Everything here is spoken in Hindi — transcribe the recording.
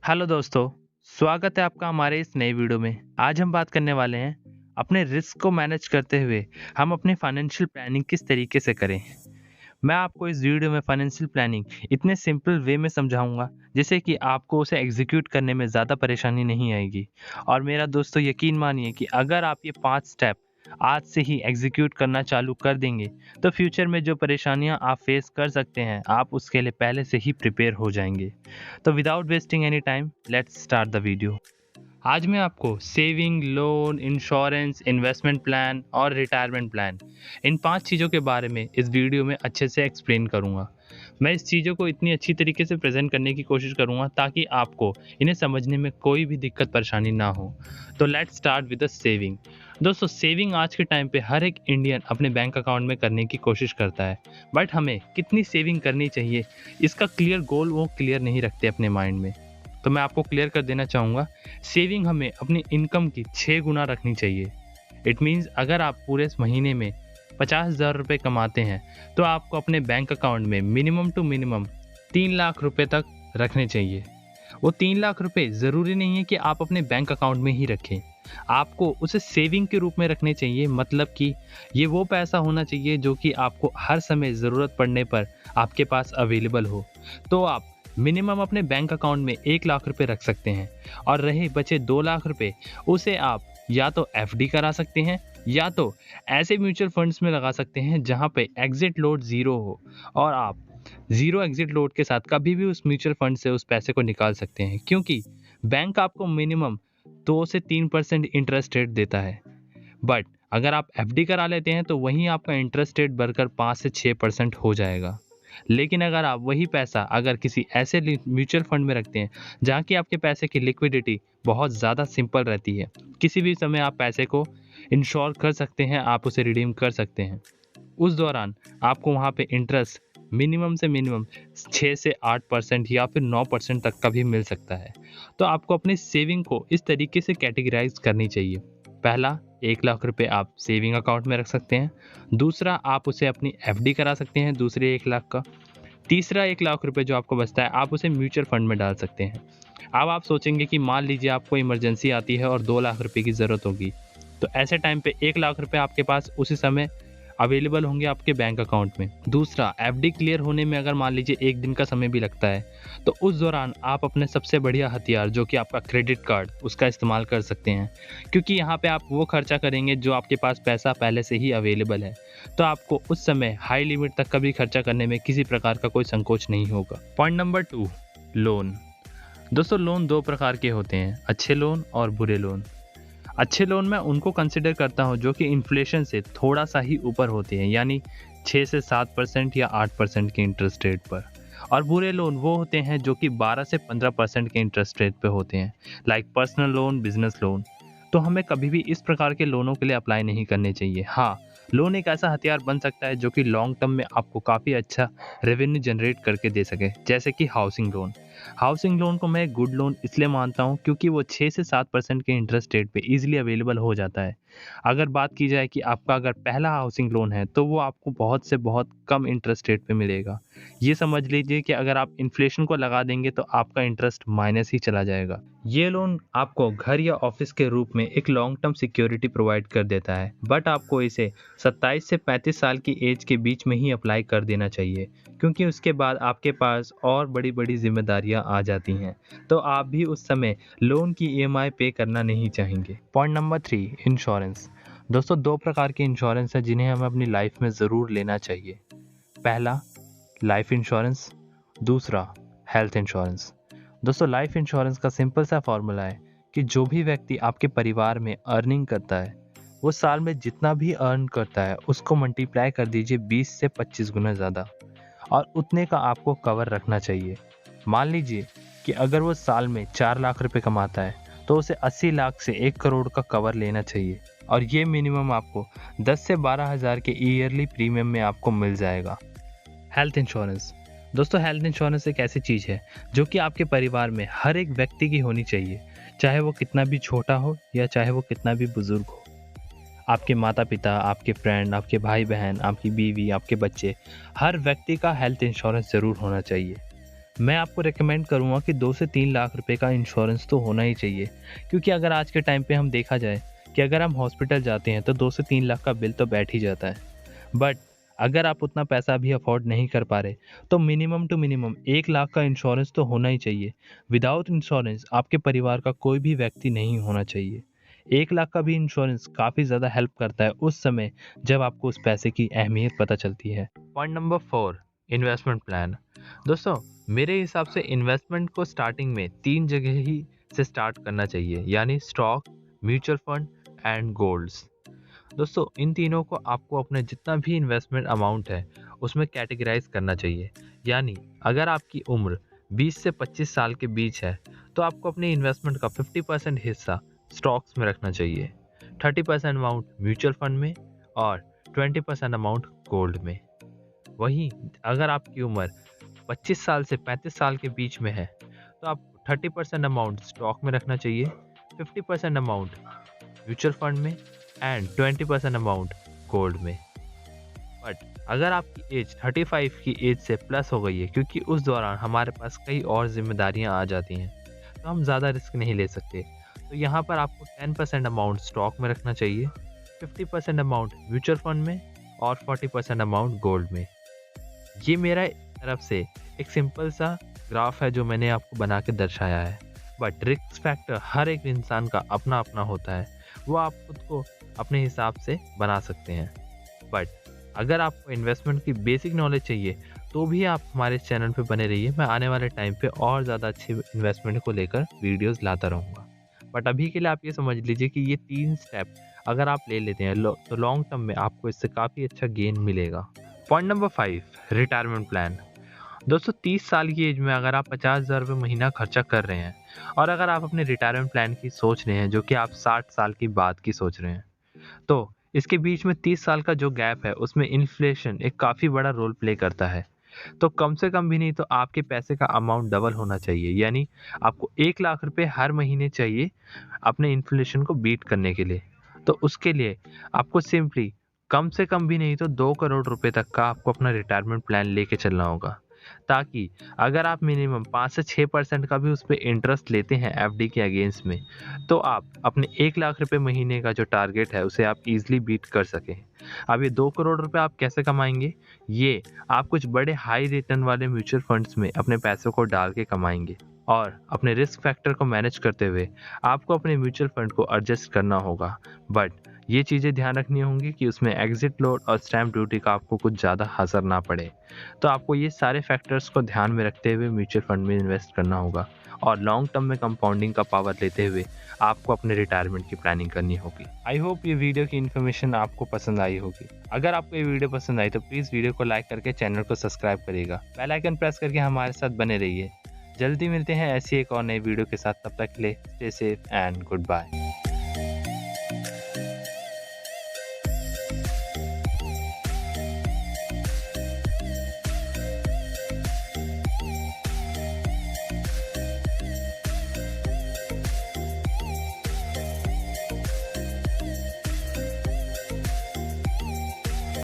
हेलो दोस्तों, स्वागत है आपका हमारे इस नए वीडियो में। आज हम बात करने वाले हैं अपने रिस्क को मैनेज करते हुए हम अपनी फाइनेंशियल प्लानिंग किस तरीके से करें। मैं आपको इस वीडियो में फाइनेंशियल प्लानिंग इतने सिंपल वे में समझाऊंगा जिससे कि आपको उसे एग्जीक्यूट करने में ज़्यादा परेशानी नहीं आएगी। और मेरा दोस्तों यकीन मानिए कि अगर आप ये 5 स्टेप आज से ही एग्जीक्यूट करना चालू कर देंगे तो फ्यूचर में जो परेशानियां आप फेस कर सकते हैं आप उसके लिए पहले से ही प्रिपेयर हो जाएंगे। तो without wasting any time let's start the video. आज मैं आपको saving, loan, insurance, investment plan और रिटायरमेंट प्लान, इन 5 चीज़ों के बारे में इस वीडियो में अच्छे से एक्सप्लेन करूँगा। मैं इस चीज़ों को इतनी अच्छी तरीके से प्रेजेंट करने की कोशिश करूँगा ताकि आपको इन्हें समझने में कोई भी दिक्कत परेशानी ना हो। तो let's start with the saving. दोस्तों, सेविंग आज के टाइम पे हर एक इंडियन अपने बैंक अकाउंट में करने की कोशिश करता है, बट हमें कितनी सेविंग करनी चाहिए इसका क्लियर गोल वो क्लियर नहीं रखते अपने माइंड में। तो मैं आपको क्लियर कर देना चाहूँगा, सेविंग हमें अपनी इनकम की 6 गुना रखनी चाहिए। इट मीन्स अगर आप पूरे इस महीने में 50,000 रुपये कमाते हैं तो आपको अपने बैंक अकाउंट में मिनिमम टू मिनिमम 3 लाख रुपए तक रखने चाहिए। वो 3 लाख रुपए ज़रूरी नहीं है कि आप अपने बैंक अकाउंट में ही रखें, आपको उसे सेविंग के रूप में रखने चाहिए। मतलब कि ये वो पैसा होना चाहिए जो कि आपको हर समय ज़रूरत पड़ने पर आपके पास अवेलेबल हो। तो आप मिनिमम अपने बैंक अकाउंट में 1 लाख रुपए रख सकते हैं और रहे बचे 2 लाख रुपए, उसे आप या तो एफडी करा सकते हैं या तो ऐसे म्यूचुअल फंड्स में लगा सकते हैं जहां पे एग्जिट लोड ज़ीरो हो और आप ज़ीरो एग्जिट लोड के साथ कभी भी उस म्यूचुअल फंड से उस पैसे को निकाल सकते हैं, क्योंकि बैंक आपको मिनिमम 2 से 3% इंटरेस्ट रेट देता है। बट अगर आप एफडी करा लेते हैं तो वहीं आपका इंटरेस्ट रेट बढ़कर 5 से 6% हो जाएगा। लेकिन अगर आप वही पैसा अगर किसी ऐसे म्यूचुअल फंड में रखते हैं जहाँ की आपके पैसे की लिक्विडिटी बहुत ज़्यादा सिंपल रहती है, किसी भी समय आप पैसे को इंश्योर कर सकते हैं, आप उसे रिडीम कर सकते हैं। उस दौरान आपको वहाँ पे इंटरेस्ट मिनिमम से मिनिमम 6 से 8% या फिर 9% तक का भी मिल सकता है। तो आपको अपनी सेविंग को इस तरीके से कैटेगराइज करनी चाहिए। पहला, 1 लाख रुपए आप सेविंग अकाउंट में रख सकते हैं। दूसरा, आप उसे अपनी एफडी करा सकते हैं दूसरे 1 लाख का। तीसरा, 1 लाख रुपए जो आपको बचता है आप उसे म्यूचुअल फंड में डाल सकते हैं। अब आप सोचेंगे कि मान लीजिए आपको इमरजेंसी आती है और 2 लाख रुपए की ज़रूरत होगी, तो ऐसे टाइम पे 1 लाख रुपए आपके पास उसी समय अवेलेबल होंगे आपके बैंक अकाउंट में। दूसरा, एफडी क्लियर होने में अगर मान लीजिए 1 दिन का समय भी लगता है, तो उस दौरान आप अपने सबसे बढ़िया हथियार जो कि आपका क्रेडिट कार्ड, उसका इस्तेमाल कर सकते हैं, क्योंकि यहाँ पे आप वो खर्चा करेंगे जो आपके पास पैसा पहले से ही अवेलेबल है। तो आपको उस समय हाई लिमिट तक का भी खर्चा करने में किसी प्रकार का कोई संकोच नहीं होगा। Point number 2, loan. दोस्तों, लोन 2 प्रकार के होते हैं, अच्छे लोन और बुरे लोन। अच्छे लोन मैं उनको कंसिडर करता हूँ जो कि इन्फ्लेशन से थोड़ा सा ही ऊपर होते हैं, यानी 6 से 7% या 8% के इंटरेस्ट रेट पर। और बुरे लोन वो होते हैं जो कि 12 से 15% के इंटरेस्ट रेट पे होते हैं, like personal loan, business loan. तो हमें कभी भी इस प्रकार के लोनों के लिए अप्लाई नहीं करने चाहिए। हाँ, लोन एक ऐसा हथियार बन सकता है जो कि लॉन्ग टर्म में आपको काफ़ी अच्छा रेवेन्यू जनरेट करके दे सके, जैसे कि हाउसिंग लोन। हाउसिंग लोन को मैं गुड लोन इसलिए मानता हूँ क्योंकि वो 6 से 7% के इंटरेस्ट रेट पे इजीली अवेलेबल हो जाता है। अगर बात की जाए कि आपका अगर पहला हाउसिंग लोन है तो वो आपको बहुत से बहुत कम इंटरेस्ट रेट पे मिलेगा। ये समझ लीजिए कि अगर आप इन्फ्लेशन को लगा देंगे तो आपका इंटरेस्ट माइनस ही चला जाएगा। ये लोन आपको घर या ऑफिस के रूप में एक लॉन्ग टर्म सिक्योरिटी प्रोवाइड कर देता है, बट आपको इसे 27 से 35 साल की एज के बीच में ही अप्लाई कर देना चाहिए, क्योंकि उसके बाद आपके पास और बड़ी बड़ी जिम्मेदारियां आ जाती हैं, तो आप भी उस समय लोन की ईएमआई पे करना नहीं चाहेंगे। Point number 3, insurance. दोस्तों, 2 प्रकार के इंश्योरेंस है जिन्हें हमें अपनी लाइफ में ज़रूर लेना चाहिए। पहला, लाइफ इंश्योरेंस। दूसरा, हेल्थ इंश्योरेंस। दोस्तों, लाइफ इंश्योरेंस का सिंपल सा फॉर्मूला है कि जो भी व्यक्ति आपके परिवार में अर्निंग करता है वो साल में जितना भी अर्न करता है उसको मल्टीप्लाई कर दीजिए 20 से 25 गुना ज़्यादा, और उतने का आपको कवर रखना चाहिए। मान लीजिए कि अगर वो साल में 4 लाख रुपए कमाता है तो उसे 80 लाख से 1 करोड़ का कवर लेना चाहिए, और ये मिनिमम आपको 10 से 12 हज़ार के ईयरली प्रीमियम में आपको मिल जाएगा। Health insurance. दोस्तों, हेल्थ इंश्योरेंस एक ऐसी चीज़ है जो कि आपके परिवार में हर एक व्यक्ति की होनी चाहिए, चाहे वो कितना भी छोटा हो या चाहे वो कितना भी बुजुर्ग हो। आपके माता पिता, आपके फ्रेंड, आपके भाई बहन, आपकी बीवी, आपके बच्चे, हर व्यक्ति का हेल्थ इंश्योरेंस ज़रूर होना चाहिए। मैं आपको रेकमेंड करूँगा कि 2 से 3 लाख रुपए का इंश्योरेंस तो होना ही चाहिए, क्योंकि अगर आज के टाइम पे हम देखा जाए कि अगर हम हॉस्पिटल जाते हैं तो 2 से 3 लाख का बिल तो बैठ ही जाता है। बट अगर आप उतना पैसा भी अफोर्ड नहीं कर पा रहे, तो मिनिमम टू मिनिमम 1 लाख का इंश्योरेंस तो होना ही चाहिए। विदाउट इंश्योरेंस आपके परिवार का कोई भी व्यक्ति नहीं होना चाहिए। 1 लाख का भी इंश्योरेंस काफ़ी ज़्यादा हेल्प करता है उस समय जब आपको उस पैसे की अहमियत पता चलती है। Point number 4, investment plan. दोस्तों, मेरे हिसाब से इन्वेस्टमेंट को स्टार्टिंग में 3 जगह ही से स्टार्ट करना चाहिए, यानी stock, mutual fund and golds. दोस्तों, इन तीनों को आपको अपने जितना भी इन्वेस्टमेंट अमाउंट है उसमें कैटेगराइज करना चाहिए। यानी अगर आपकी उम्र 20 से 25 साल के बीच है तो आपको अपने इन्वेस्टमेंट का 50% हिस्सा स्टॉक्स में रखना चाहिए, 30% अमाउंट म्यूचुअल फंड में और 20% अमाउंट गोल्ड में। वहीं अगर आपकी उम्र 25 साल से 35 साल के बीच में है तो आपको 30% अमाउंट स्टॉक में रखना चाहिए, 50% अमाउंट म्यूचुअल फंड में एंड 20% अमाउंट गोल्ड में। बट अगर आपकी एज 35 की एज से प्लस हो गई है, क्योंकि उस दौरान हमारे पास कई और जिम्मेदारियां आ जाती हैं, तो हम ज़्यादा रिस्क नहीं ले सकते, तो यहाँ पर आपको 10% अमाउंट स्टॉक में रखना चाहिए, 50% अमाउंट म्यूचुअल फंड में और 40% अमाउंट गोल्ड में। ये मेरा तरफ से एक सिंपल सा ग्राफ है जो मैंने आपको बना के दर्शाया है। बट रिस्क फैक्टर हर एक इंसान का अपना अपना होता है, वो आप खुद को अपने हिसाब से बना सकते हैं। बट अगर आपको इन्वेस्टमेंट की बेसिक नॉलेज चाहिए तो भी आप हमारे चैनल पे बने रहिए। मैं आने वाले टाइम पे और ज़्यादा अच्छी इन्वेस्टमेंट को लेकर वीडियोस लाता रहूँगा। बट अभी के लिए आप ये समझ लीजिए कि ये 3 स्टेप अगर आप ले लेते हैं तो लॉन्ग टर्म में आपको इससे काफ़ी अच्छा गेन मिलेगा। Point number 5, retirement plan. दोस्तों, 30 साल की एज में अगर आप 50,000 रुपये महीना खर्चा कर रहे हैं और अगर आप अपने रिटायरमेंट प्लान की सोच रहे हैं जो कि आप 60 साल की बाद की सोच रहे हैं, तो इसके बीच में 30 साल का जो गैप है उसमें इन्फ्लेशन एक काफ़ी बड़ा रोल प्ले करता है। तो कम से कम भी नहीं तो आपके पैसे का अमाउंट डबल होना चाहिए, यानी आपको 1 लाख रुपए हर महीने चाहिए अपने इन्फ्लेशन को बीट करने के लिए। तो उसके लिए आपको सिंपली कम से कम भी नहीं तो 2 करोड़ रुपए तक का आपको अपना रिटायरमेंट प्लान लेके चलना होगा, ताकि अगर आप मिनिमम 5 से 6% का भी उस पर इंटरेस्ट लेते हैं एफडी के अगेंस्ट में, तो आप अपने 1 लाख रुपए महीने का जो टारगेट है उसे आप इजीली बीट कर सकें। अब ये 2 करोड़ रुपए आप कैसे कमाएंगे? ये आप कुछ बड़े हाई रिटर्न वाले म्यूचुअल फंड्स में अपने पैसों को डाल के कमाएंगे और अपने रिस्क फैक्टर को मैनेज करते हुए आपको अपने म्यूचुअल फंड को एडजस्ट करना होगा। बट ये चीज़ें ध्यान रखनी होंगी कि उसमें एग्जिट लोड और स्टैम्प ड्यूटी का आपको कुछ ज़्यादा असर ना पड़े। तो आपको ये सारे फैक्टर्स को ध्यान में रखते हुए म्यूचुअल फंड में इन्वेस्ट करना होगा और लॉन्ग टर्म में कंपाउंडिंग का पावर लेते हुए आपको अपने रिटायरमेंट की प्लानिंग करनी होगी। आई होप ये वीडियो की इन्फॉर्मेशन आपको पसंद आई होगी। अगर आपको ये वीडियो पसंद आई तो प्लीज़ वीडियो को लाइक करके चैनल को सब्सक्राइब करिएगा, बेल आइकन प्रेस करके हमारे साथ बने रहिए। जल्दी मिलते हैं ऐसी एक और नई वीडियो के साथ, तब तक के लिए stay safe and good bye.